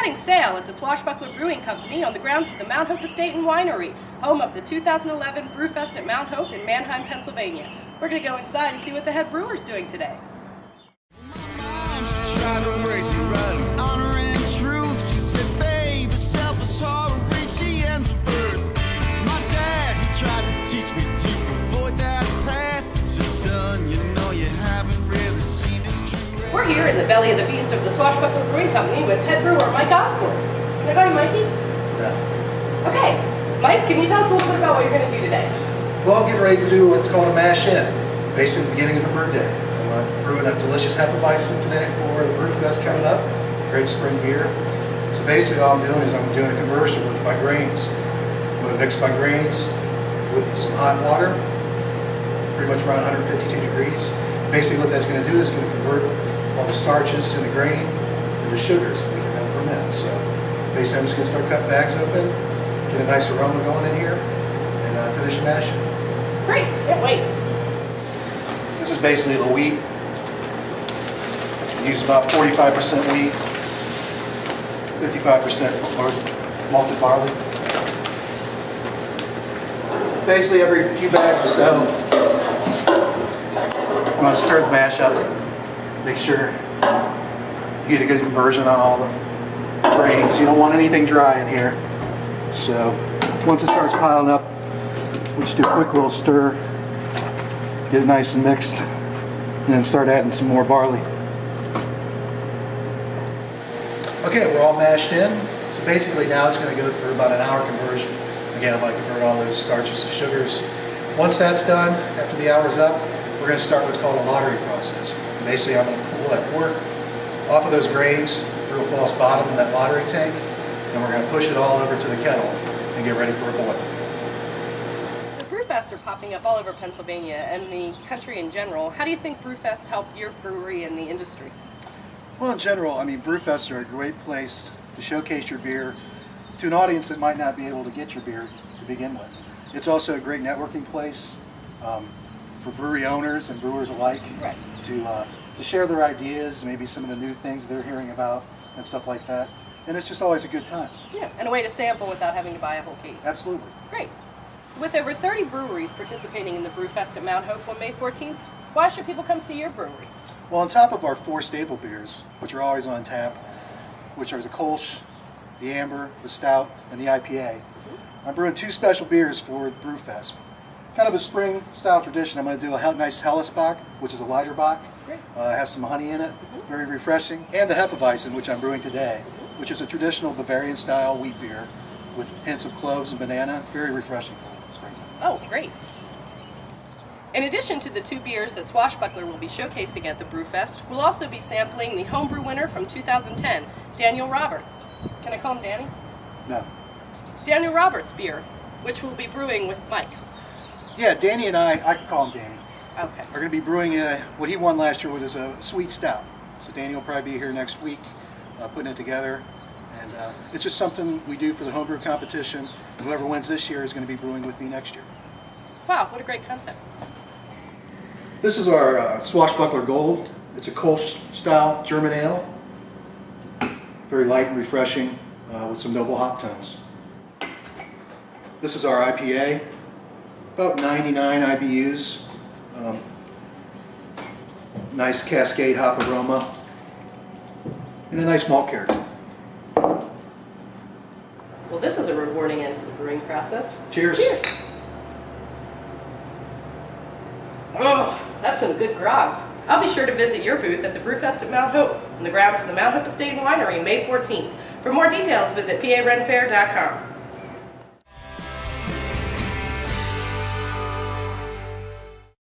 exciting sale at the Swashbuckler Brewing Company on the grounds of the Mount Hope Estate and Winery, home of the 2011 Brewfest at Mount Hope in Manheim, Pennsylvania. We're going to go inside and see what the head brewer's doing today. We're here in the belly of the beast of the Swashbuckler Brewing Company with head brewer Mike Osborne. Can I call you Mikey? Yeah. Okay. Mike, can you tell us a little bit about what you're going to do today? Well, I'm getting ready to do what's called a mash in, basically the beginning of a brew day. I'm brewing a delicious Hefeweizen today for the Brewfest coming up. Great spring beer. So basically all I'm doing is I'm doing a conversion with my grains. I'm going to mix my grains with some hot water, pretty much around 152 degrees. Basically what that's going to do is going to convert all the starches in the grain into sugars that we can then ferment. So basically I'm just going to start cutting bags open, get a nice aroma going in here, and finish mashing. Great, can't wait. This is basically the wheat. We use about 45% wheat, 55% malted barley. Basically every few bags or so, I'm going to stir the mash up, make sure you get a good conversion on all the grains. You don't want anything dry in here. So once it starts piling up, we just do a quick little stir, get it nice and mixed, and then start adding some more barley. Okay, we're all mashed in. So basically now it's going to go through about an hour conversion. Again, I'm going to convert all those starches to sugars. Once that's done, after the hour's up, we're going to start what's called a lautering process. Basically, I'm going to pull that wort off of those grains through a false bottom in that lautering tank, and we're going to push it all over to the kettle and get ready for a boil. So Brewfests are popping up all over Pennsylvania and the country in general. How do you think Brewfests help your brewery and the industry? Well, in general, I mean, Brewfests are a great place to showcase your beer to an audience that might not be able to get your beer to begin with. It's also a great networking place for brewery owners and brewers alike, right, to share their ideas, maybe some of the new things they're hearing about and stuff like that. And it's just always a good time. Yeah, and a way to sample without having to buy a whole case. Absolutely. Great. So with over 30 breweries participating in the Brewfest at Mount Hope on May 14th, why should people come see your brewery? Well, on top of our 4 staple beers, which are always on tap, which are the Kolsch, the Amber, the Stout, and the IPA, I'm brewing 2 special beers for the Brewfest. Kind of a spring style tradition. I'm going to do a nice Hellesbock, which is a lighter bock. Has some honey in it, very refreshing. And the Hefeweizen, which I'm brewing today, which is a traditional Bavarian style wheat beer with hints of cloves and banana. Very refreshing for the springtime. Oh, great. In addition to the 2 beers that Swashbuckler will be showcasing at the Brewfest, we'll also be sampling the homebrew winner from 2010, Daniel Roberts. Can I call him Danny? No. Daniel Roberts beer, which we'll be brewing with Mike. Yeah, Danny and I can call him Danny, okay, are going to be brewing what he won last year with is a sweet stout. So Danny will probably be here next week putting it together. And it's just something we do for the homebrew competition. And whoever wins this year is going to be brewing with me next year. Wow, what a great concept. This is our Swashbuckler Gold. It's a Kolsch style German ale. Very light and refreshing with some noble hop tones. This is our IPA. About 99 IBUs. Nice cascade hop aroma. And a nice malt character. Well, this is a rewarding end to the brewing process. Cheers. Cheers. Oh, that's some good grog. I'll be sure to visit your booth at the Brewfest at Mount Hope on the grounds of the Mount Hope Estate and Winery May 14th. For more details, visit parenfair.com.